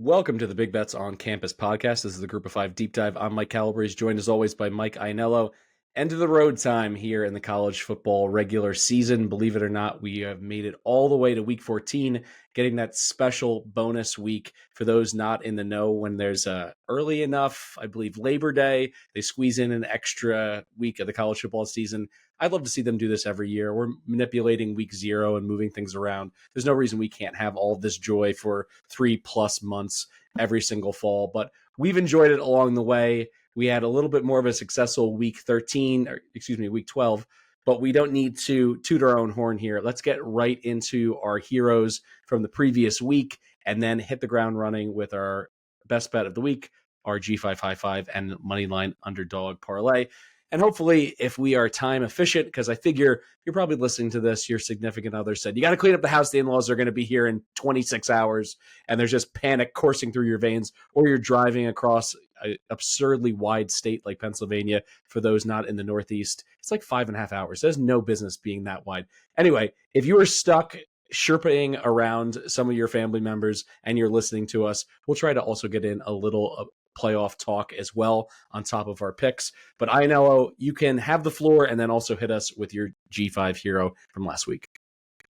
Welcome to the Big Bets on Campus podcast. This is the Group of Five Deep Dive. I'm Mike Calabrese, joined as always by Mike Ianello. End of the road time here in the college football regular season. Believe it or not, we have made it all the way to week 14, getting that special bonus week for those not in the know when there's early enough, I believe Labor Day, they squeeze in an extra week of the college football season. I'd love to see them do this every year. We're manipulating week 0 and moving things around. There's no reason we can't have all this joy for 3+ months every single fall, but we've enjoyed it along the way. We had a little bit more of a successful week 12, but we don't need to toot our own horn here. Let's get right into our heroes from the previous week and then hit the ground running with our best bet of the week, our G5 High Five and Moneyline Underdog Parlay. And hopefully, if we are time efficient, because I figure you're probably listening to this, your significant other said, you got to clean up the house. The in-laws are going to be here in 26 hours, and there's just panic coursing through your veins, or you're driving across an absurdly wide state like Pennsylvania. For those not in the Northeast, it's like 5.5 hours. There's no business being that wide. Anyway, if you are stuck Sherpaing around some of your family members and you're listening to us, we'll try to also get in a little playoff talk as well on top of our picks. But Ianello, you can have the floor and then also hit us with your G5 hero from last week.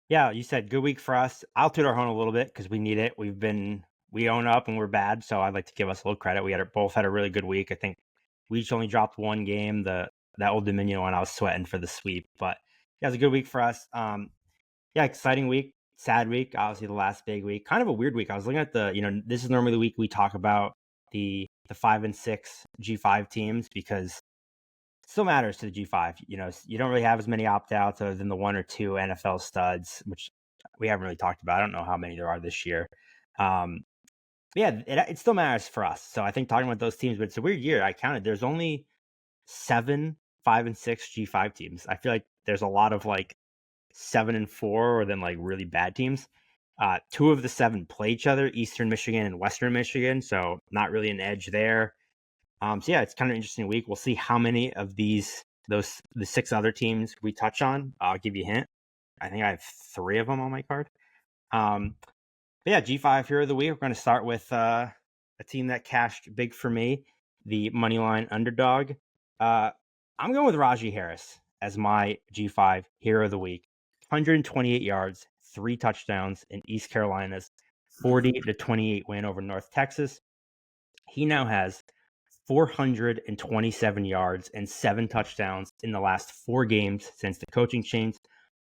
Yeah, you said good week for us. I'll toot our horn a little bit because we need it. We own up and we're bad, so I'd like to give us a little credit. We both had a really good week. I think we each only dropped one game. That Old Dominion one, I was sweating for the sweep, but yeah, it was a good week for us. Yeah, exciting week, sad week. Obviously, the last big week, kind of a weird week. I was looking at this is normally the week we talk about the 5 and 6 G5 teams because it still matters to the G5. You don't really have as many opt-outs other than the 1 or 2 NFL studs, which we haven't really talked about. I don't know how many there are this year. But yeah, it still matters for us. So I think talking about those teams, but it's a weird year. I counted. There's only 7 5 and 6 G5 teams. I feel like there's a lot of like 7 and 4 or then like really bad teams. 2 of the 7 play each other, Eastern Michigan and Western Michigan. So not really an edge there. So yeah, it's kind of an interesting week. We'll see how many of the 6 other teams we touch on. I'll give you a hint. I think I have 3 of them on my card. But yeah, G5 hero of the week. We're going to start with a team that cashed big for me, the Moneyline Underdog. I'm going with Rajee Harris as my G5 hero of the week. 128 yards, 3 touchdowns in East Carolina's 40-28 win over North Texas. He now has 427 yards and 7 touchdowns in the last 4 games since the coaching change.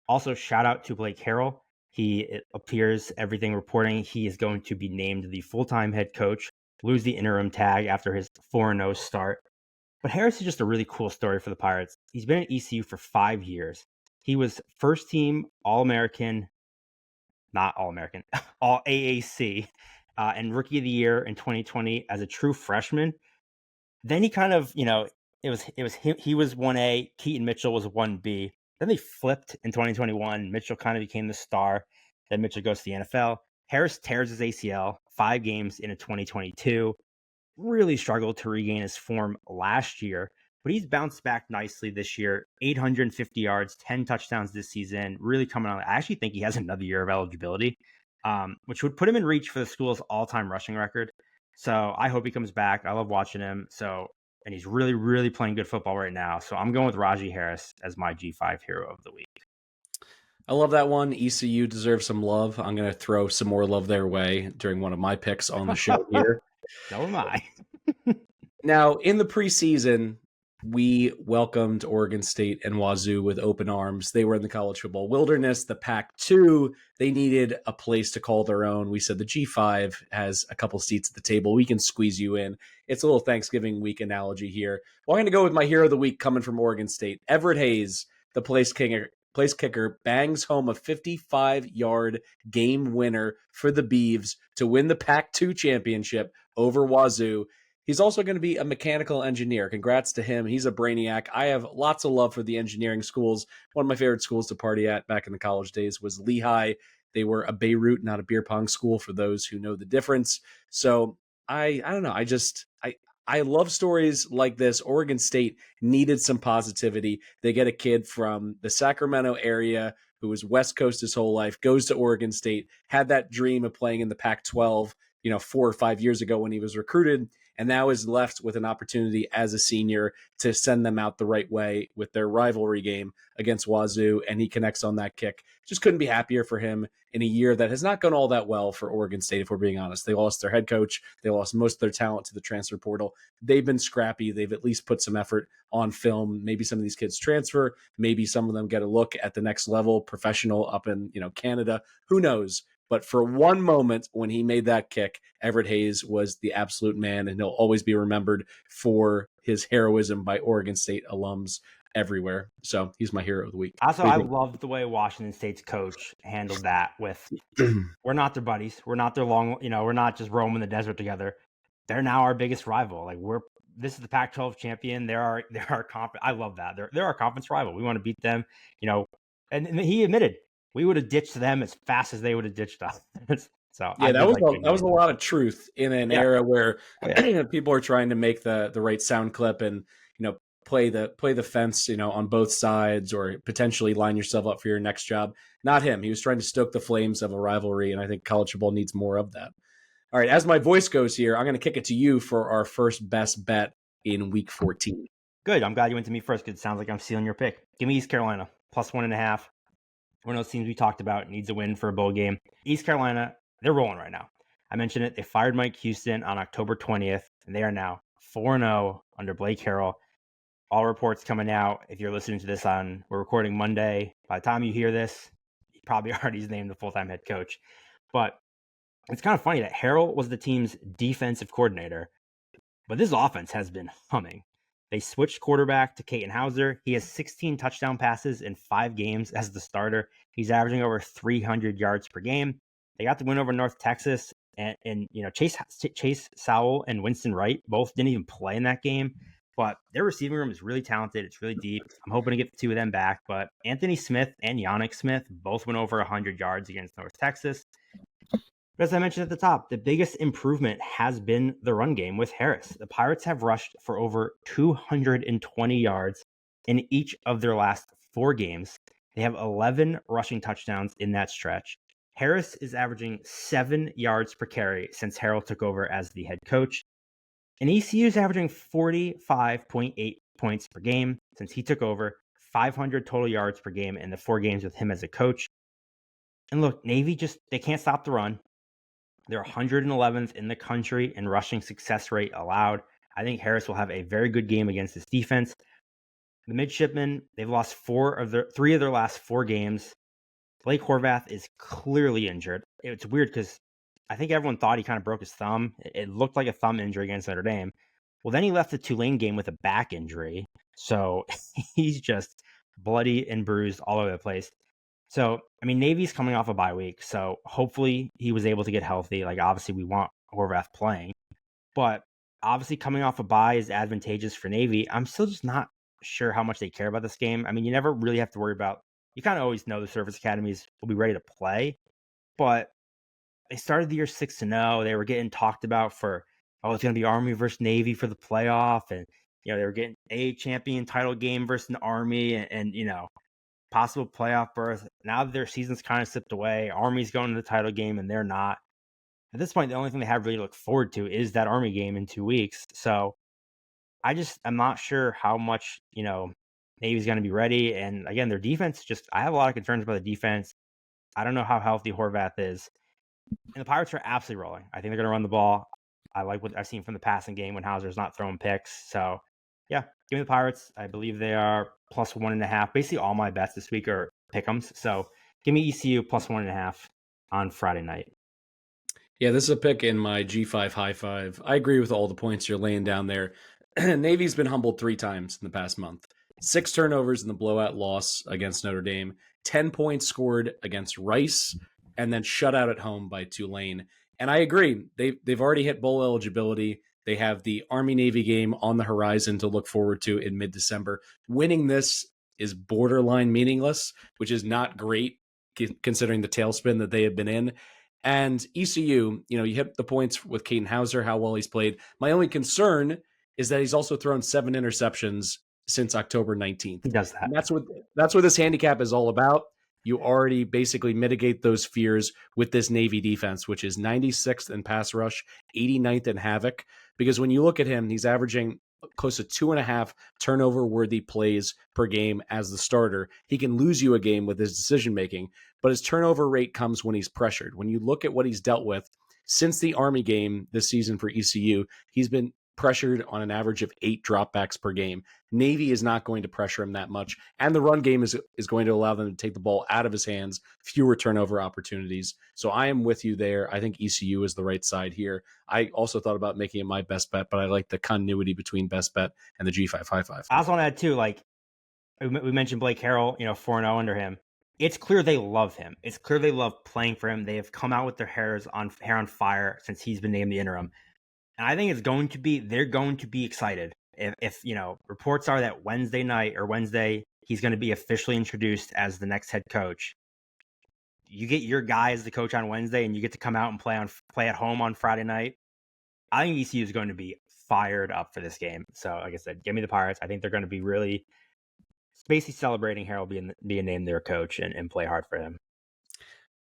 Also, shout out to Blake Harrell. It appears everything reporting he is going to be named the full-time head coach, lose the interim tag after his 4-0 start. But Harris is just a really cool story for the Pirates. He's been at ECU for 5 years. He was first team All-American, not All-American, All AAC, and Rookie of the Year in 2020 as a true freshman. Then he kind of, it was him. He was 1A, Keaton Mitchell was 1B. Then they flipped in 2021. Mitchell kind of became the star. Then Mitchell goes to the NFL. Harris tears his ACL 5 games into 2022. Really struggled to regain his form last year, but he's bounced back nicely this year. 850 yards, 10 touchdowns this season. Really coming on. I actually think he has another year of eligibility, which would put him in reach for the school's all-time rushing record. So I hope he comes back. I love watching him. And he's really, really playing good football right now. So I'm going with Rajee Harris as my G5 hero of the week. I love that one. ECU deserves some love. I'm going to throw some more love their way during one of my picks on the show here. So am I. Now, in the preseason, we welcomed Oregon State and Wazoo with open arms. They were in the college football wilderness, the Pac-2. They needed a place to call their own. We said the G5 has a couple seats at the table. We can squeeze you in. It's a little Thanksgiving week analogy here. Well, I'm going to go with my hero of the week coming from Oregon State. Everett Hayes, the place kicker, bangs home a 55-yard game winner for the Beavs to win the Pac-2 championship over Wazoo. He's also going to be a mechanical engineer. Congrats to him. He's a brainiac. I have lots of love for the engineering schools. One of my favorite schools to party at back in the college days was Lehigh. They were a Beirut, not a beer pong school, for those who know the difference. So I don't know. I love stories like this. Oregon State needed some positivity. They get a kid from the Sacramento area who was West Coast his whole life, goes to Oregon State, had that dream of playing in the Pac-12, 4 or 5 years ago when he was recruited, and now is left with an opportunity as a senior to send them out the right way with their rivalry game against Wazoo, and he connects on that kick. Just couldn't be happier for him in a year that has not gone all that well for Oregon State, if we're being honest. They lost their head coach. They lost most of their talent to the transfer portal. They've been scrappy. They've at least put some effort on film. Maybe some of these kids transfer. Maybe some of them get a look at the next level, professional up in Canada. Who knows? But for one moment when he made that kick, Everett Hayes was the absolute man, and he'll always be remembered for his heroism by Oregon State alums everywhere. So he's my hero of the week. Also, I love the way Washington State's coach handled that with, we're not their buddies. We're not their we're not just roaming the desert together. They're now our biggest rival. Like this is the Pac-12 champion. They're our conference. I love that. They're our conference rival. We want to beat them, and he admitted we would have ditched them as fast as they would have ditched us. So yeah, that was a lot of truth in an era where people are trying to make the right sound clip and play the fence on both sides, or potentially line yourself up for your next job. Not him. He was trying to stoke the flames of a rivalry, and I think college football needs more of that. All right, as my voice goes here, I'm going to kick it to you for our first best bet in Week 14. Good. I'm glad you went to me first because it sounds like I'm stealing your pick. Give me East Carolina plus 1.5. One of those teams we talked about needs a win for a bowl game. East Carolina, they're rolling right now. I mentioned it. They fired Mike Houston on October 20th, and they are now 4-0 under Blake Harrell. All reports coming out. If you're listening to this we're recording Monday. By the time you hear this, he probably already is named the full-time head coach. But it's kind of funny that Harrell was the team's defensive coordinator, but this offense has been humming. They switched quarterback to Kaiten Hauser. He has 16 touchdown passes in 5 games as the starter. He's averaging over 300 yards per game. They got the win over North Texas, and Chase Sowell and Winston Wright both didn't even play in that game. But their receiving room is really talented. It's really deep. I'm hoping to get the 2 of them back. But Anthony Smith and Yannick Smith both went over 100 yards against North Texas. But as I mentioned at the top, the biggest improvement has been the run game with Harris. The Pirates have rushed for over 220 yards in each of their last 4 games. They have 11 rushing touchdowns in that stretch. Harris is averaging 7 yards per carry since Harrell took over as the head coach. And ECU is averaging 45.8 points per game since he took over, 500 total yards per game in the 4 games with him as a coach. And look, Navy they can't stop the run. They're 111th in the country in rushing success rate allowed. I think Harris will have a very good game against this defense. The midshipmen, they've lost 3 of their last 4 games. Blake Horvath is clearly injured. It's weird because I think everyone thought he kind of broke his thumb. It looked like a thumb injury against Notre Dame. Well, then he left the Tulane game with a back injury. So he's just bloody and bruised all over the place. So, Navy's coming off a bye week. So hopefully he was able to get healthy. Like, obviously we want Horvath playing. But obviously coming off a bye is advantageous for Navy. I'm still just not sure how much they care about this game. You never really have to worry about, you kind of always know the service academies will be ready to play. But they started the year 6-0. They were getting talked about for, it's going to be Army versus Navy for the playoff. And, they were getting a champion title game versus an Army and possible playoff berth. Now that their season's kind of slipped away, Army's going to the title game and they're not. At this point, the only thing they have really to look forward to is that Army game in 2 weeks. So I'm not sure how much, Navy's going to be ready. And again, their defense I have a lot of concerns about the defense. I don't know how healthy Horvath is. And the Pirates are absolutely rolling. I think they're going to run the ball. I like what I've seen from the passing game when Hauser's not throwing picks. So, yeah, give me the Pirates. I believe they are plus 1.5. Basically, all my bets this week are pick'ems. So, give me ECU plus 1.5 on Friday night. Yeah, this is a pick in my G5 high five. I agree with all the points you're laying down there. Navy's been humbled 3 times in the past month. 6 turnovers in the blowout loss against Notre Dame. 10 points scored against Rice, and then shut out at home by Tulane. And I agree. They've already hit bowl eligibility. They have the Army-Navy game on the horizon to look forward to in mid-December. Winning this is borderline meaningless, which is not great considering the tailspin that they have been in. And ECU, you hit the points with Kaiten Hauser, how well he's played. My only concern is that he's also thrown 7 interceptions since October 19th. He does that. And that's what this handicap is all about. you already basically mitigate those fears with this Navy defense, which is 96th in pass rush, 89th in havoc. Because when you look at him, he's averaging close to 2.5 turnover worthy plays per game as the starter. He can lose you a game with his decision making, but his turnover rate comes when he's pressured. When you look at what he's dealt with since the Army game this season for ECU, he's been pressured on an average of 8 dropbacks per game. Navy is not going to pressure him that much, and the run game is going to allow them to take the ball out of his hands, fewer turnover opportunities. So I am with you there. I think ECU is the right side here. I also thought about making it my best bet, but I like the continuity between best bet and the G555. I also want to add too, like we mentioned Blake Harrell, 4-0 under him. It's clear they love him. It's clear they love playing for him. They have come out with their hair on fire since he's been named the interim. And I think they're going to be excited if reports are that Wednesday, he's going to be officially introduced as the next head coach. You get your guy as the coach on Wednesday and you get to come out and play at home on Friday night. I think ECU is going to be fired up for this game. So like I said, give me the Pirates. I think they're going to be really basically celebrating Harold being named their coach and play hard for him.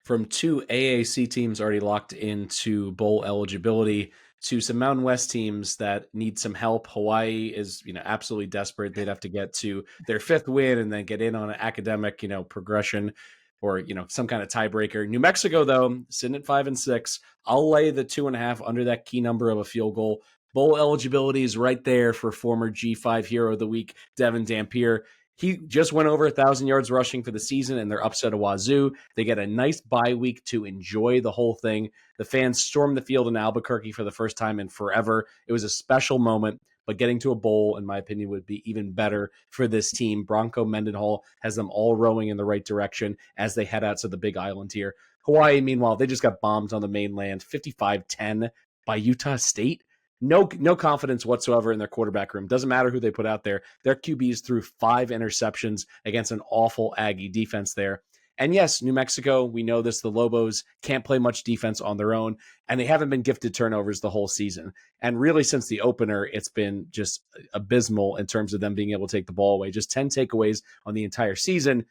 From 2 AAC teams already locked into bowl eligibility to some Mountain West teams that need some help. Hawaii is, absolutely desperate. They'd have to get to their 5th win and then get in on an academic, progression or, some kind of tiebreaker. New Mexico, though, sitting at 5-6. I'll lay the 2.5 under that key number of a field goal. Bowl eligibility is right there for former G5 Hero of the Week, Devin Dampier. He just went over 1,000 yards rushing for the season, and they're upset at Wazoo. They get a nice bye week to enjoy the whole thing. The fans stormed the field in Albuquerque for the first time in forever. It was a special moment, but getting to a bowl, in my opinion, would be even better for this team. Bronco Mendenhall has them all rowing in the right direction as they head out to the Big Island here. Hawaii, meanwhile, they just got bombed on the mainland, 55-10 by Utah State. No confidence whatsoever in their quarterback room. Doesn't matter who they put out there. Their QBs threw 5 interceptions against an awful Aggie defense there. And yes, New Mexico, we know this, the Lobos can't play much defense on their own, and they haven't been gifted turnovers the whole season. And really since the opener, it's been just abysmal in terms of them being able to take the ball away. Just 10 takeaways on the entire season.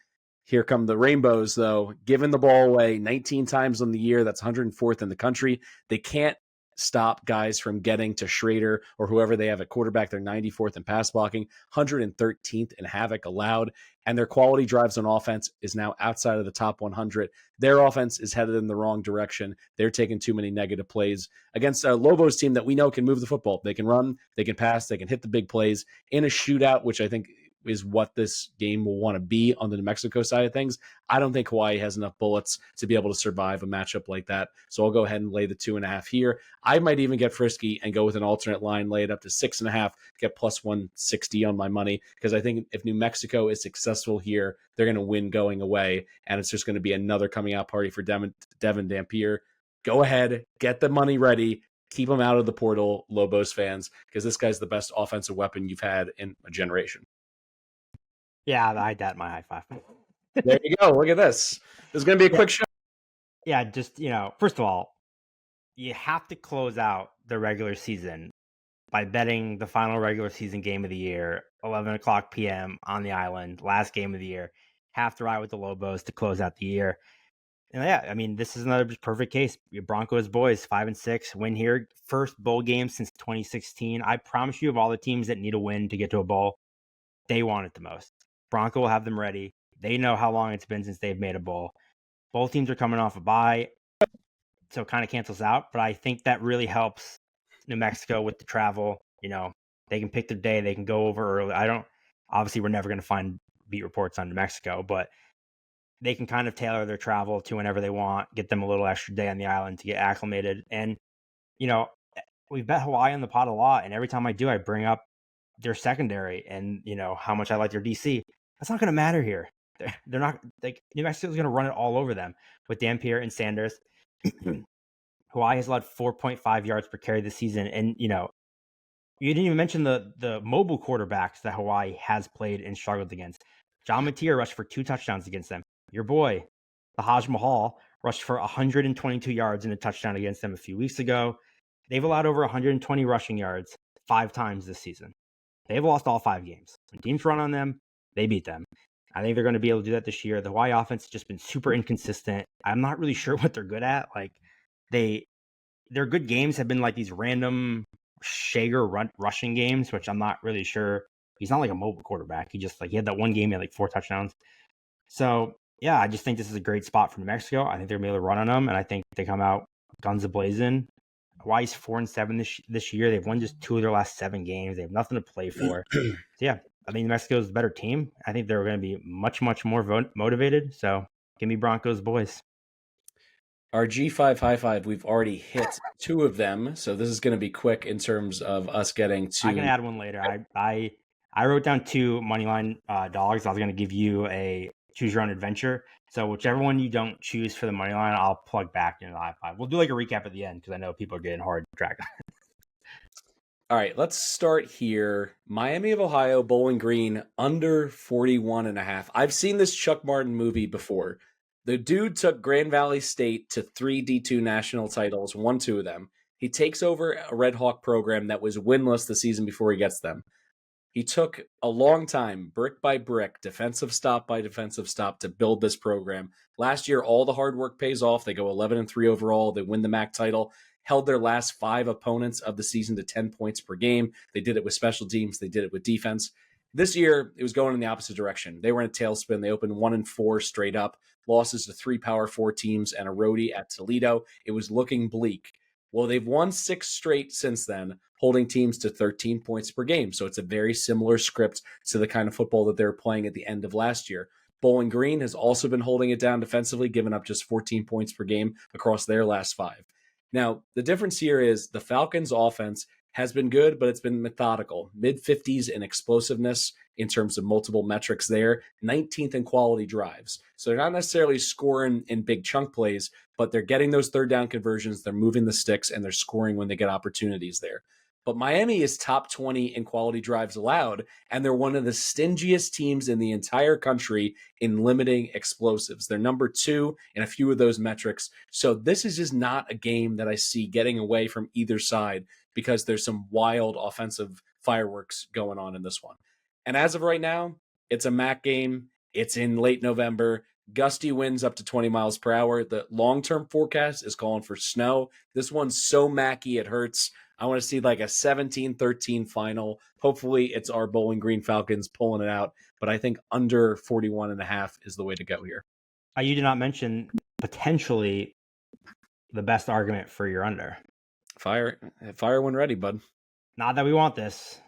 Here come the Rainbows, though, giving the ball away 19 times on the year. That's 104th in the country. They can't stop guys from getting to Schrader or whoever they have at quarterback. They're 94th in pass blocking, 113th in havoc allowed, and their quality drives on offense is now outside of the top 100. Their offense is headed in the wrong direction. They're taking too many negative plays against a Lobos team that we know can move the football. They can run, they can pass, they can hit the big plays in a shootout, which I think is what this game will want to be on the New Mexico side of things. I don't think Hawaii has enough bullets to be able to survive a matchup like that. So I'll go ahead and lay the 2.5 here. I might even get frisky and go with an alternate line, lay it up to 6.5, get plus 160 on my money. Because I think if New Mexico is successful here, they're going to win going away. And it's just going to be another coming out party for Devin Dampier. Go ahead, get the money ready. Keep him out of the portal, Lobos fans, because this guy's the best offensive weapon you've had in a generation. Yeah, I had my high five. There you go. Look at this. This is going to be a quick show. Yeah, just, first of all, you have to close out the regular season by betting the final regular season game of the year, 11 o'clock p.m. on the island, last game of the year. Have to ride with the Lobos to close out the year. And yeah, I mean, this is another perfect case. Your Broncos boys, 5-6, win here. First bowl game since 2016. I promise you, of all the teams that need a win to get to a bowl, they want it the most. Bronco will have them ready. They know how long it's been since they've made a bowl. Both teams are coming off a bye, so it kind of cancels out. But I think that really helps New Mexico with the travel. They can pick their day. They can go over early. Obviously, we're never going to find beat reports on New Mexico, but they can kind of tailor their travel to whenever they want, get them a little extra day on the island to get acclimated. And, we've bet Hawaii on the pot a lot. And every time I do, I bring up their secondary and, how much I like their DC. That's not going to matter here. They're not like New Mexico's going to run it all over them with Dampier and Sanders. Hawaii has allowed 4.5 yards per carry this season. And, you didn't even mention the mobile quarterbacks that Hawaii has played and struggled against. John Mateer rushed for 2 touchdowns against them. Your boy, the Haj Mahal, rushed for 122 yards and a touchdown against them a few weeks ago. They've allowed over 120 rushing yards 5 times this season. They've lost all 5 games. When teams run on them, they beat them. I think they're going to be able to do that this year. The Hawaii offense has just been super inconsistent. I'm not really sure what they're good at. Like their good games have been like these random Shager rushing games, which I'm not really sure. He's not like a mobile quarterback. He had that one game, he had like 4 touchdowns. So yeah, I just think this is a great spot for New Mexico. I think they're gonna be able to run on them, and I think they come out guns a blazing. Hawaii's 4-7 this year. They've won just 2 of their last 7 games. They have nothing to play for. So yeah, I think New Mexico is the better team. I think they're going to be much more motivated. So give me Broncos, boys. Our G5 high five, we've already hit 2 of them, so this is going to be quick in terms of us getting to. I can add one later. I wrote down 2 moneyline dollars. I was going to give you a choose your own adventure. So whichever one you don't choose for the money line, I'll plug back into the high five. We'll do like a recap at the end because I know people are getting hard to track. All right, let's start here. Miami of Ohio, Bowling Green, under 41.5. I've seen this Chuck Martin movie before. The dude took Grand Valley State to 3 D2 national titles, won 2 of them. He takes over a Red Hawk program that was winless the season before he gets them. He took a long time, brick by brick, defensive stop by defensive stop, to build this program. Last year, all the hard work pays off. They go 11-3 overall. They win the MAC title. Held their last 5 opponents of the season to 10 points per game. They did it with special teams. They did it with defense. This year, it was going in the opposite direction. They were in a tailspin. They opened 1-4 straight up. Losses to 3 Power 4 teams and a roadie at Toledo. It was looking bleak. Well, they've won 6 straight since then, holding teams to 13 points per game. So it's a very similar script to the kind of football that they were playing at the end of last year. Bowling Green has also been holding it down defensively, giving up just 14 points per game across their last 5. Now, the difference here is the Falcons' offense has been good, but it's been methodical. Mid-50s in explosiveness in terms of multiple metrics there. 19th in quality drives. So they're not necessarily scoring in big chunk plays, but they're getting those third down conversions. They're moving the sticks, and they're scoring when they get opportunities there. But Miami is top 20 in quality drives allowed, and they're one of the stingiest teams in the entire country in limiting explosives. They're number 2 in a few of those metrics. So this is just not a game that I see getting away from either side because there's some wild offensive fireworks going on in this one. And as of right now, it's a MAC game. It's in late November. Gusty winds up to 20 miles per hour. The long-term forecast is calling for snow. This one's so macky it hurts. I want to see like a 17-13 final. Hopefully it's our Bowling Green Falcons pulling it out, but I think under 41.5 is the way to go here. You did not mention potentially the best argument for your under. Fire when ready, bud. Not that we want this.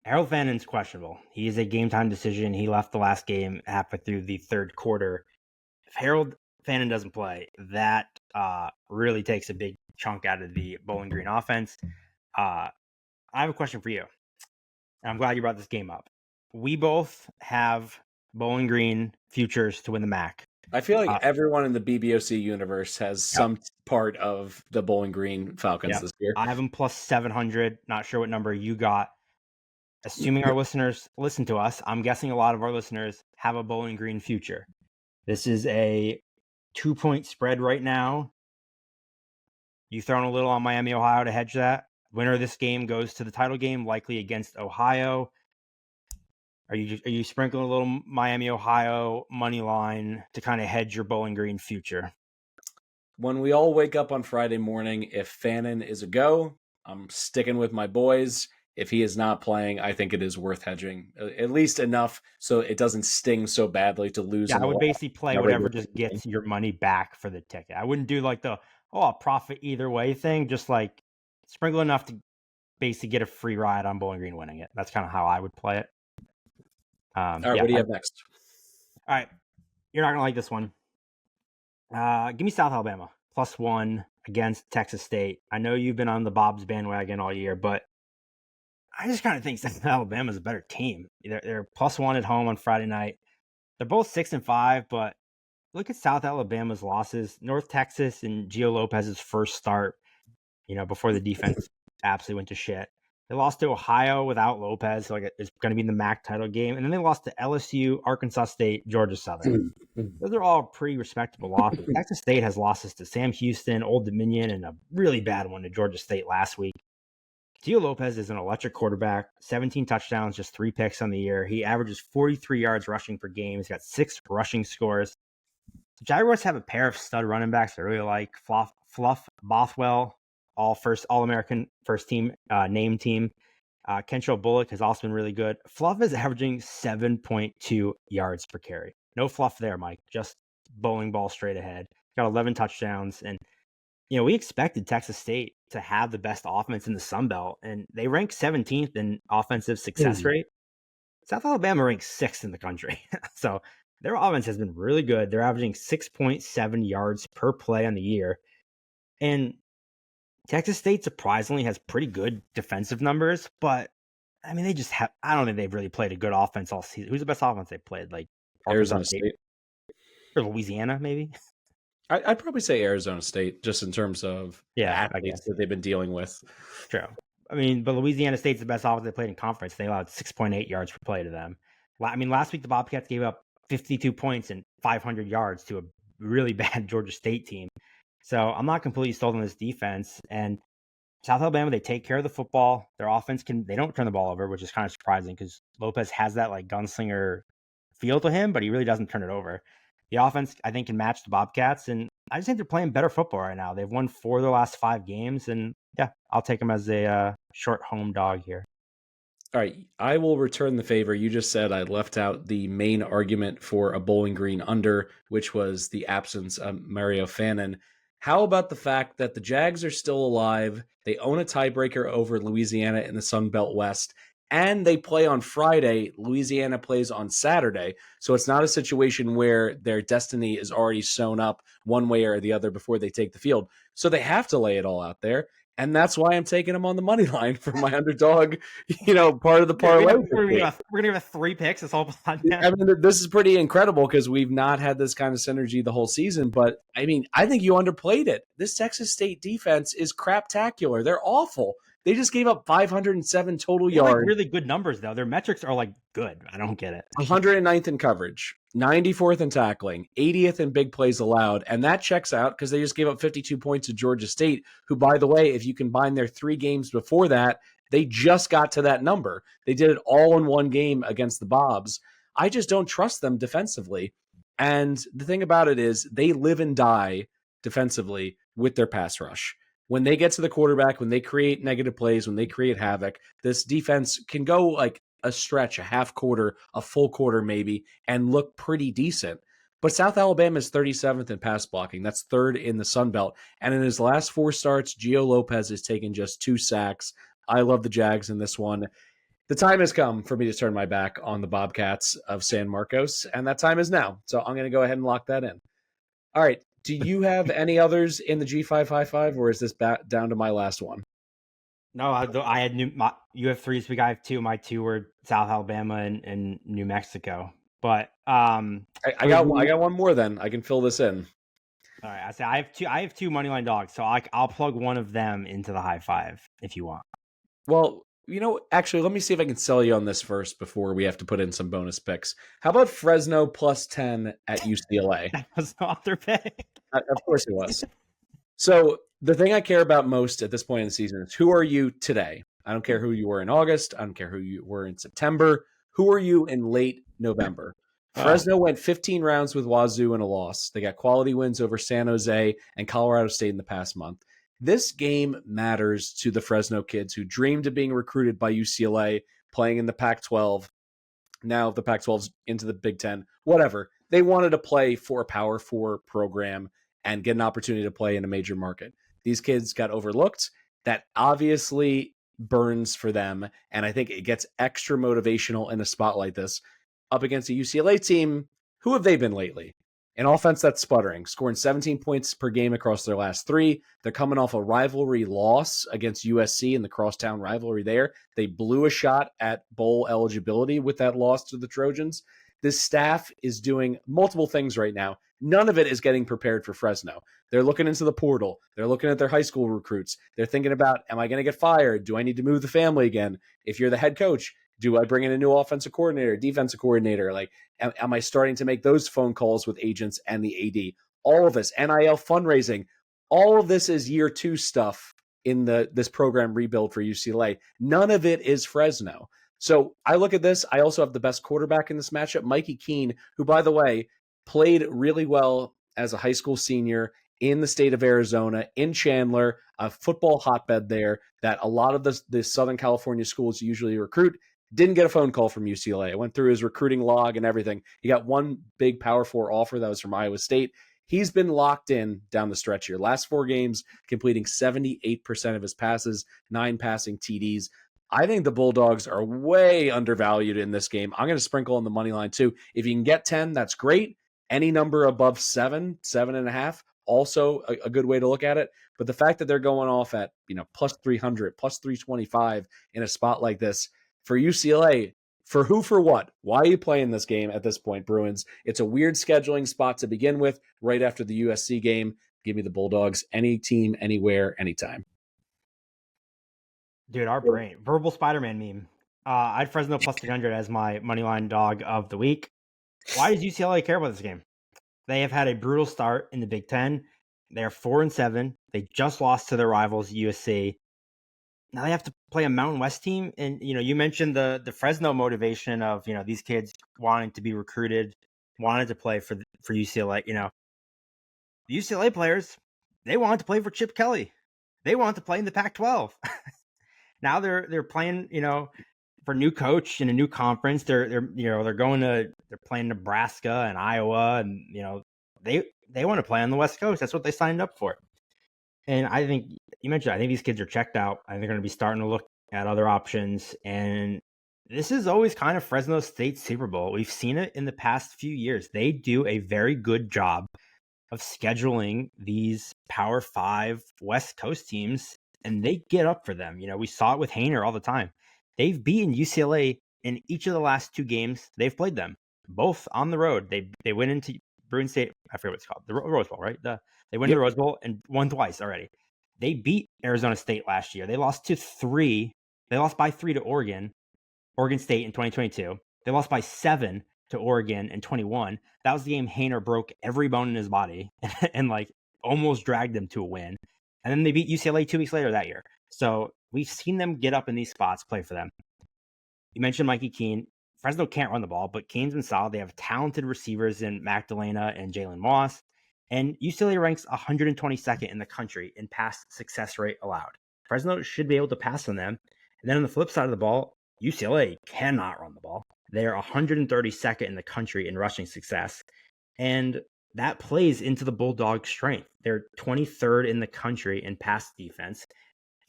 Harold Fannon's questionable. He is a game time decision. He left the last game halfway through the third quarter. If Harold Fannon doesn't play, that really takes a big chunk out of the Bowling Green offense. I have a question for you. And I'm glad you brought this game up. We both have Bowling Green futures to win the MAC. I feel like everyone in the BBOC universe has some part of the Bowling Green Falcons this year. I have them plus 700. Not sure what number you got. Assuming our listeners listen to us, I'm guessing a lot of our listeners have a Bowling Green future. This is a 2-point spread right now. You throwing a little on Miami, Ohio to hedge that? Winner of this game goes to the title game, likely against Ohio. Are you sprinkling a little Miami, Ohio money line to kind of hedge your Bowling Green future? When we all wake up on Friday morning, if Fannon is a go, I'm sticking with my boys. If he is not playing, I think it is worth hedging, at least enough so it doesn't sting so badly to lose. Yeah, I would basically play whatever just gets your money back for the ticket. I wouldn't do like the, I'll profit either way thing. Just like sprinkle enough to basically get a free ride on Bowling Green winning it. That's kind of how I would play it. All right, what do you have next? All right, you're not going to like this one. Give me South Alabama, +1 against Texas State. I know you've been on the Bob's bandwagon all year, but I just kind of think South Alabama is a better team. They're +1 at home on Friday night. They're both 6-5, but look at South Alabama's losses. North Texas and Gio Lopez's first start, before the defense absolutely went to shit. They lost to Ohio without Lopez, so it's going to be in the MAC title game. And then they lost to LSU, Arkansas State, Georgia Southern. Those are all pretty respectable losses. Texas State has losses to Sam Houston, Old Dominion, and a really bad one to Georgia State last week. Gio Lopez is an electric quarterback, 17 touchdowns, just 3 picks on the year. He averages 43 yards rushing per game. He's got 6 rushing scores. The Jaguars have a pair of stud running backs I really like. Fluff Bothwell, All-American first team, name team. Kentrell Bullock has also been really good. Fluff is averaging 7.2 yards per carry. No fluff there, Mike. Just bowling ball straight ahead. Got 11 touchdowns. And, we expected Texas State to have the best offense in the Sun Belt, and they rank 17th in offensive success rate. South Alabama ranks 6th in the country. So their offense has been really good. They're averaging 6.7 yards per play on the year. And Texas State surprisingly has pretty good defensive numbers, but I mean, I don't think they've really played a good offense all season. Who's the best offense they played? Like Arizona State or Louisiana, maybe? I'd probably say Arizona State, just in terms of athletes that they've been dealing with. True. I mean, but Louisiana State's the best offense they played in conference. They allowed 6.8 yards per play to them. I mean, last week the Bobcats gave up 52 points and 500 yards to a really bad Georgia State team. So I'm not completely sold on this defense. And South Alabama, they take care of the football. Their offense they don't turn the ball over, which is kind of surprising because Lopez has that like gunslinger feel to him, but he really doesn't turn it over. The offense, I think, can match the Bobcats, and I just think they're playing better football right now. They've won 4 of their last 5 games, and yeah, I'll take them as a short home dog here. All right, I will return the favor. You just said I left out the main argument for a Bowling Green under, which was the absence of Mario Fannin. How about the fact that the Jags are still alive? They own a tiebreaker over Louisiana in the Sun Belt West, and they play on Friday. Louisiana plays on Saturday. So it's not a situation where their destiny is already sewn up one way or the other before they take the field. So they have to lay it all out there. And that's why I'm taking them on the money line for my underdog, part of the parlay. We're going to have 3 picks this whole podcast. I mean, this is pretty incredible because we've not had this kind of synergy the whole season. But, I mean, I think you underplayed it. This Texas State defense is craptacular. They're awful. They just gave up 507 total yards. Like really good numbers, though. Their metrics are like good. I don't get it. 109th in coverage, 94th in tackling, 80th in big plays allowed. And that checks out because they just gave up 52 points to Georgia State, who, by the way, if you combine their 3 games before that, they just got to that number. They did it all in one game against the Bobs. I just don't trust them defensively. And the thing about it is they live and die defensively with their pass rush. When they get to the quarterback, when they create negative plays, when they create havoc, this defense can go like a stretch, a half quarter, a full quarter maybe, and look pretty decent. But South Alabama is 37th in pass blocking. That's 3rd in the Sun Belt. And in his last 4 starts, Gio Lopez has taken just 2 sacks. I love the Jags in this one. The time has come for me to turn my back on the Bobcats of San Marcos, and that time is now. So I'm going to go ahead and lock that in. All right. Do you have any others in the G555, or is this down to my last one? No, I had you have 3 this week. I have 2. My 2 were South Alabama and New Mexico. But I got one more. Then I can fill this in. All right. I say I have 2 moneyline dogs, so I'll plug one of them into the high 5 if you want. Well, actually, let me see if I can sell you on this first before we have to put in some bonus picks. How about Fresno plus 10 at UCLA? That was not their pick. Of course it was. So the thing I care about most at this point in the season is who are you today? I don't care who you were in August. I don't care who you were in September. Who are you in late November? Fresno went 15 rounds with Wazoo in a loss. They got quality wins over San Jose and Colorado State in the past month. This game matters to the Fresno kids who dreamed of being recruited by UCLA, playing in the Pac-12. Now the Pac-12's into the Big Ten, whatever. They wanted to play for a Power 4 program and get an opportunity to play in a major market. These kids got overlooked. That obviously burns for them, and I think it gets extra motivational in a spot like this up against a UCLA team. Who have they been lately? An offense that's sputtering, scoring 17 points per game across their last 3. They're coming off a rivalry loss against USC in the crosstown rivalry there. They blew a shot at bowl eligibility with that loss to the Trojans. This staff is doing multiple things right now. None of it is getting prepared for Fresno. They're looking into the portal. They're looking at their high school recruits. They're thinking about, am I going to get fired? Do I need to move the family again? If you're the head coach, do I bring in a new offensive coordinator, defensive coordinator? Like, am I starting to make those phone calls with agents and the AD? All of this, NIL fundraising, all of this is year 2 stuff in this program rebuild for UCLA. None of it is Fresno. So I look at this. I also have the best quarterback in this matchup, Mikey Keene, who, by the way, played really well as a high school senior in the state of Arizona, in Chandler, a football hotbed there that a lot of the Southern California schools usually recruit. Didn't get a phone call from UCLA. I went through his recruiting log and everything. He got one big Power 4 offer that was from Iowa State. He's been locked in down the stretch here. Last 4 games, completing 78% of his passes, 9 passing TDs. I think the Bulldogs are way undervalued in this game. I'm going to sprinkle on the money line too. If you can get 10, that's great. Any number above 7, 7.5, also a good way to look at it. But the fact that they're going off at plus 300, plus 325 in a spot like this for UCLA, for who, for what? Why are you playing this game at this point, Bruins? It's a weird scheduling spot to begin with, right after the USC game. Give me the Bulldogs. Any team, anywhere, anytime. Dude, our brain. Verbal Spider-Man meme. I had Fresno plus 300 as my moneyline dog of the week. Why does UCLA care about this game? They have had a brutal start in the Big Ten. They are 4-7. They just lost to their rivals, USC. Now they have to play a Mountain West team. And, you mentioned the Fresno motivation of, these kids wanting to be recruited, wanted to play for UCLA. The UCLA players, they wanted to play for Chip Kelly. They wanted to play in the Pac-12. Now they're playing, for new coach in a new conference. They're playing Nebraska and Iowa, and they want to play on the West Coast. That's what they signed up for. And I think you mentioned, I think these kids are checked out. I think they're going to be starting to look at other options. And this is always kind of Fresno State's Super Bowl. We've seen it in the past few years. They do a very good job of scheduling these Power 5 West Coast teams, and they get up for them. We saw it with Haener all the time. They've beaten UCLA in each of the last 2 games they've played them, both on the road. They went into Bruin State. I forget what it's called, the Rose Bowl, right? They went to the Rose Bowl and won twice already. They beat Arizona State last year. They lost by 3 to Oregon State in 2022. They lost by 7 to Oregon in 21. That was the game Haener broke every bone in his body and almost dragged them to a win. And then they beat UCLA 2 weeks later that year. So we've seen them get up in these spots, play for them. You mentioned Mikey Keene. Fresno can't run the ball, but Keene's been solid. They have talented receivers in Magdalena and Jalen Moss. And UCLA ranks 122nd in the country in pass success rate allowed. Fresno should be able to pass on them. And then on the flip side of the ball, UCLA cannot run the ball. They are 132nd in the country in rushing success. And that plays into the Bulldogs' strength. They're 23rd in the country in pass defense.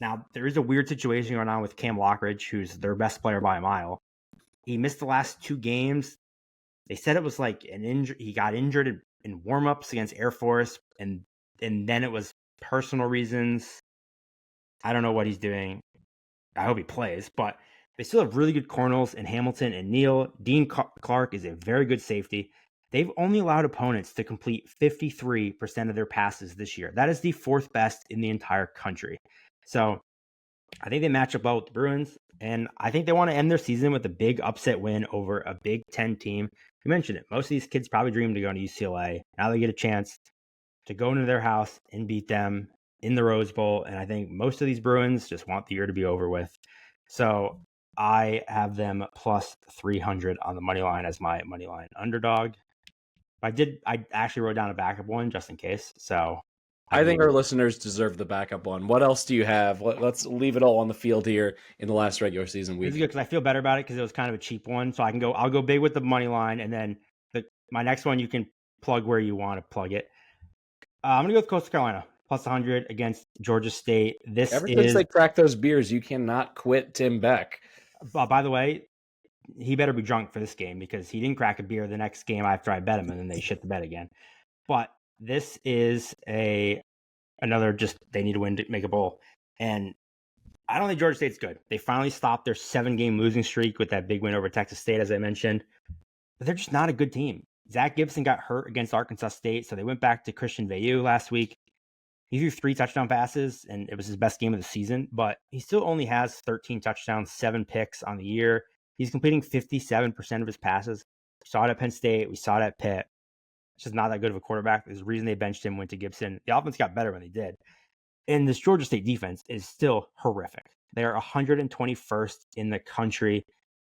Now, there is a weird situation going on with Cam Lockridge, who's their best player by a mile. He missed the last 2 games. They said it was like an injury. He got injured in warm-ups against Air Force, and then it was personal reasons. I don't know what he's doing. I hope he plays, but they still have really good corners in Hamilton and Neal. Dean Clark is a very good safety. They've only allowed opponents to complete 53% of their passes this year. That is the 4th best in the entire country. So I think they match up well with the Bruins, and I think they want to end their season with a big upset win over a Big Ten team. You mentioned it. Most of these kids probably dream to go to UCLA. Now they get a chance to go into their house and beat them in the Rose Bowl, and I think most of these Bruins just want the year to be over with. So I have them plus 300 on the money line as my money line underdog. I actually wrote down a backup one just in case. So I think our listeners deserve the backup one. What else do you have? Let's leave it all on the field here in the last regular season week. This is good because I feel better about it because it was kind of a cheap one. So I'll go big with the money line, and then my next one you can plug where you want to plug it. I'm gonna go with Coastal Carolina plus 100 against Georgia State. Ever since they cracked those beers, you cannot quit Tim Beck. By the way, he better be drunk for this game because he didn't crack a beer the next game after I bet him, and then they shit the bet again. But this is another just they need to win to make a bowl. And I don't think Georgia State's good. They finally stopped their 7-game losing streak with that big win over Texas State, as I mentioned. But they're just not a good team. Zach Gibson got hurt against Arkansas State, so they went back to Christian Veilleux last week. He threw 3 touchdown passes, and it was his best game of the season, but he still only has 13 touchdowns, 7 picks on the year. He's completing 57% of his passes. We saw it at Penn State. We saw it at Pitt. It's just not that good of a quarterback. There's a reason they benched him, went to Gibson. The offense got better when they did. And this Georgia State defense is still horrific. They're 121st in the country.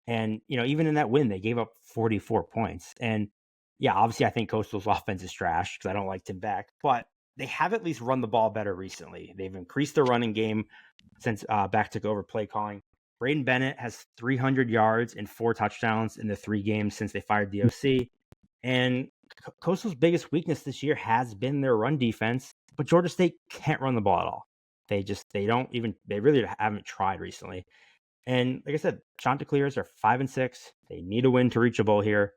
And, even in that win, they gave up 44 points. And yeah, obviously, I think Coastal's offense is trash because I don't like Tim Beck, but they have at least run the ball better recently. They've increased their running game since Beck took over play calling. Braden Bennett has 300 yards and 4 touchdowns in the 3 games since they fired the OC. And Coastal's biggest weakness this year has been their run defense, but Georgia State can't run the ball at all. They really haven't tried recently. And like I said, Chanticleers are 5-6. They need a win to reach a bowl here.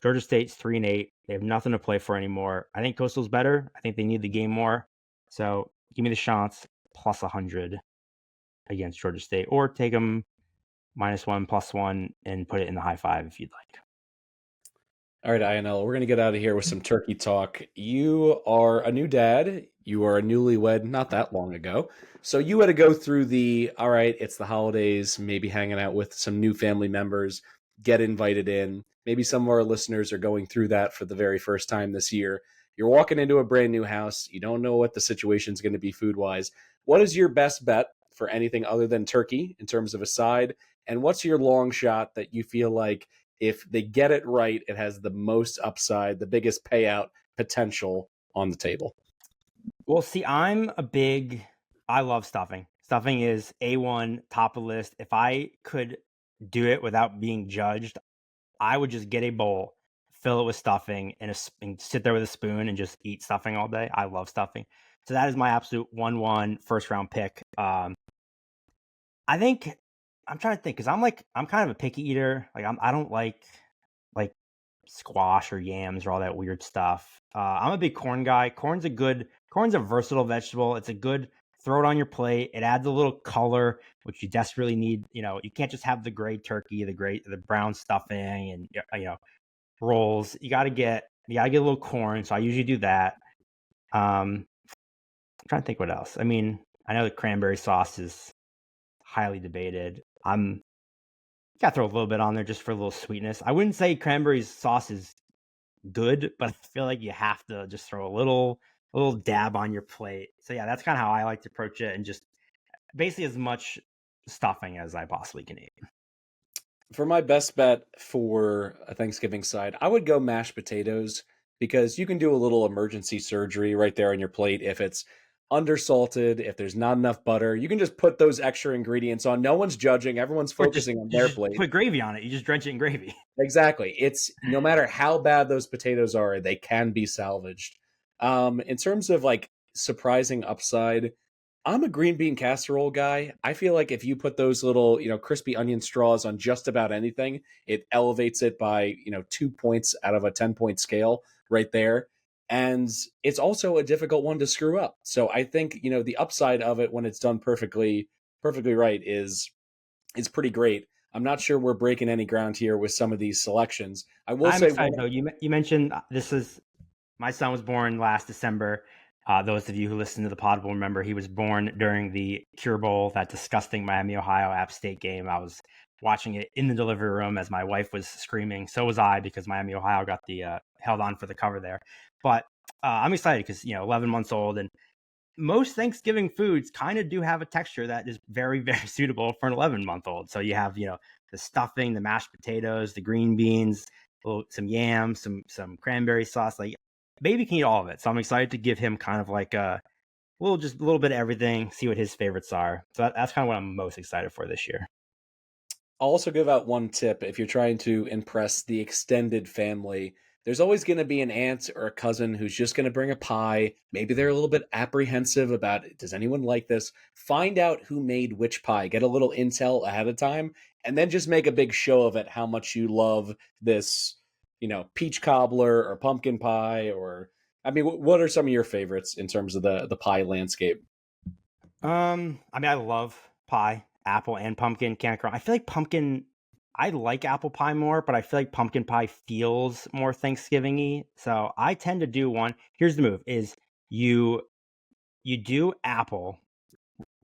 Georgia State's 3-8. They have nothing to play for anymore. I think Coastal's better. I think they need the game more. So give me the Chants plus 100 against Georgia State, or take them -1, +1, and put it in the high five if you'd like. All right, INL, we're going to get out of here with some turkey talk. You are a new dad. You are a newlywed not that long ago. So you had to go through all right, it's the holidays, maybe hanging out with some new family members, get invited in. Maybe some of our listeners are going through that for the very first time this year. You're walking into a brand new house. You don't know what the situation's going to be food-wise. What is your best bet for anything other than turkey in terms of a side? And what's your long shot that you feel like if they get it right, it has the most upside, the biggest payout potential on the table? Well, see, I love stuffing. Stuffing is A1, top of the list. If I could do it without being judged, I would just get a bowl, fill it with stuffing, and sit there with a spoon and just eat stuffing all day. I love stuffing. So that is my absolute 1-1 first round pick. I think I'm trying to think because I'm kind of a picky eater. Like I don't like squash or yams or all that weird stuff. I'm a big corn guy. Corn's a versatile vegetable. It's a good throw it on your plate. It adds a little color, which you desperately need. You can't just have the gray turkey, the brown stuffing, and rolls. You got to get a little corn. So I usually do that. I'm trying to think what else. I mean, I know the cranberry sauce is highly debated. I'm Got to throw a little bit on there just for a little sweetness. I wouldn't say cranberry sauce is good, but I feel like you have to just throw a little dab on your plate. So yeah, that's kind of how I like to approach it, and just basically as much stuffing as I possibly can eat. For my best bet for a Thanksgiving side, I would go mashed potatoes because you can do a little emergency surgery right there on your plate if it's undersalted, if there's not enough butter. You can just put those extra ingredients on. No one's judging, everyone's Or just focusing on you their just plate. put gravy on it. You just drench it in gravy. Exactly. It's no matter how bad those potatoes are, they can be salvaged. In terms of like surprising upside, I'm a green bean casserole guy. I feel like if you put those little, crispy onion straws on just about anything, it elevates it by, 2 points out of a 10-point scale right there. And it's also a difficult one to screw up. So I think, the upside of it when it's done perfectly right is pretty great. I'm not sure we're breaking any ground here with some of these selections. I will I'm say excited though. You mentioned this is my son was born last December. Those of you who listen to the pod will remember he was born during the Cure Bowl, that disgusting Miami, Ohio App State game. I was watching it in the delivery room as my wife was screaming. So was I, because Miami, Ohio got the held on for the cover there. But I'm excited because 11 months old, and most Thanksgiving foods kind of do have a texture that is very, very suitable for an 11-month-old. So you have, the stuffing, the mashed potatoes, the green beans, some yams, some cranberry sauce. Like, baby can eat all of it. So I'm excited to give him kind of like just a little bit of everything, see what his favorites are. So that's kind of what I'm most excited for this year. I'll also give out one tip if you're trying to impress the extended family. There's always going to be an aunt or a cousin who's just going to bring a pie. Maybe they're a little bit apprehensive about, does anyone like this? Find out who made which pie. Get a little intel ahead of time, and then just make a big show of it, how much you love this, peach cobbler or pumpkin pie. Or, I mean, what are some of your favorites in terms of the pie landscape? I mean, I love pie, apple and pumpkin. Can't go wrong. I feel like I like apple pie more, but I feel like pumpkin pie feels more Thanksgiving-y. So I tend to do one. Here's the move: is you do apple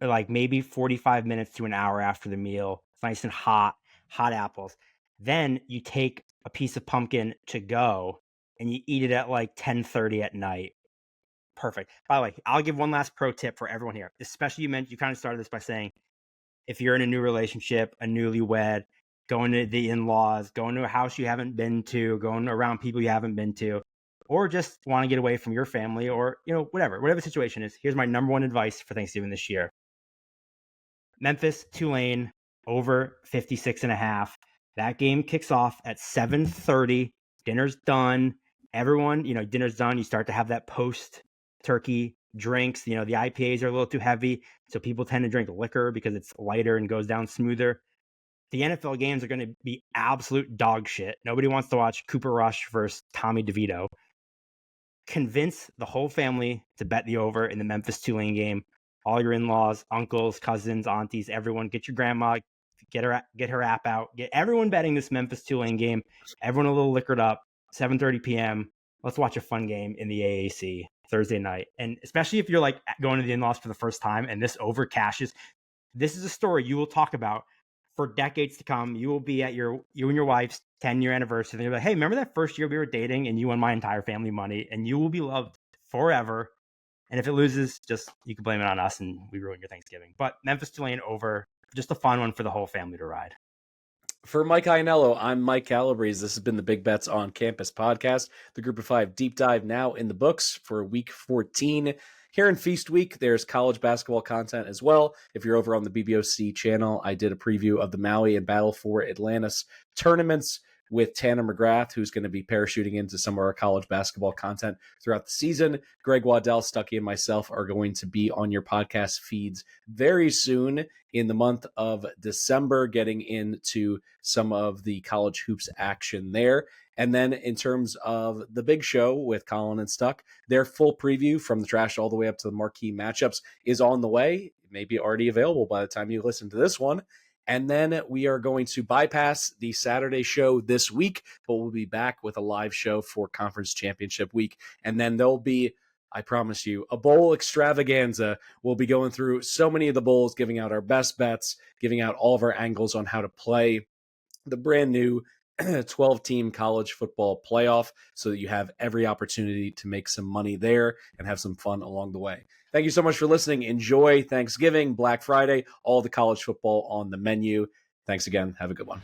like maybe 45 minutes to an hour after the meal. It's nice and hot apples. Then you take a piece of pumpkin to go and you eat it at like 10:30 at night. perfect. By the way, I'll give one last pro tip for everyone here, especially you kind of started this by saying, if you're in a new relationship, a newlywed, going to the in-laws, going to a house you haven't been to, going around people you haven't been to, or just want to get away from your family, or, whatever the situation is, here's my number one advice for Thanksgiving this year. Memphis, Tulane, over 56.5. That game kicks off at 7:30. Dinner's done. Everyone, dinner's done. You start to have that post-turkey drinks. The IPAs are a little too heavy, so people tend to drink liquor because it's lighter and goes down smoother. The NFL games are going to be absolute dog shit. Nobody wants to watch Cooper Rush versus Tommy DeVito. Convince the whole family to bet the over in the Memphis Tulane game. All your in-laws, uncles, cousins, aunties, everyone, get your grandma, get her app out, get everyone betting this Memphis Tulane game. Everyone a little liquored up. 7:30 p.m. Let's watch a fun game in the AAC Thursday night. And especially if you're like going to the in-laws for the first time and this over cashes, this is a story you will talk about for decades to come. You will be at you and your wife's 10-year anniversary. And you're like, hey, remember that first year we were dating and you won my entire family money, and you will be loved forever. And if it loses, you can blame it on us and we ruin your Thanksgiving. But Memphis Tulane over, just a fun one for the whole family to ride. For Mike Iannello, I'm Mike Calabrese. This has been the Big Bets on Campus podcast. The Group of Five deep dive now in the books for week 14. Here in Feast Week, there's college basketball content as well. If you're over on the BBOC channel, I did a preview of the Maui and Battle for Atlantis tournaments with Tanner McGrath, who's going to be parachuting into some of our college basketball content throughout the season. Greg Waddell, Stuckey, and myself are going to be on your podcast feeds very soon in the month of December, getting into some of the college hoops action there. And then in terms of the big show with Colin and Stuck, their full preview from the trash all the way up to the marquee matchups is on the way. It may be already available by the time you listen to this one. And then we are going to bypass the Saturday show this week, but we'll be back with a live show for Conference Championship Week. And then there'll be, I promise you, a bowl extravaganza. We'll be going through so many of the bowls, giving out our best bets, giving out all of our angles on how to play the brand new 12-team college football playoff, so that you have every opportunity to make some money there and have some fun along the way. Thank you so much for listening. Enjoy Thanksgiving, Black Friday, all the college football on the menu. Thanks again. Have a good one.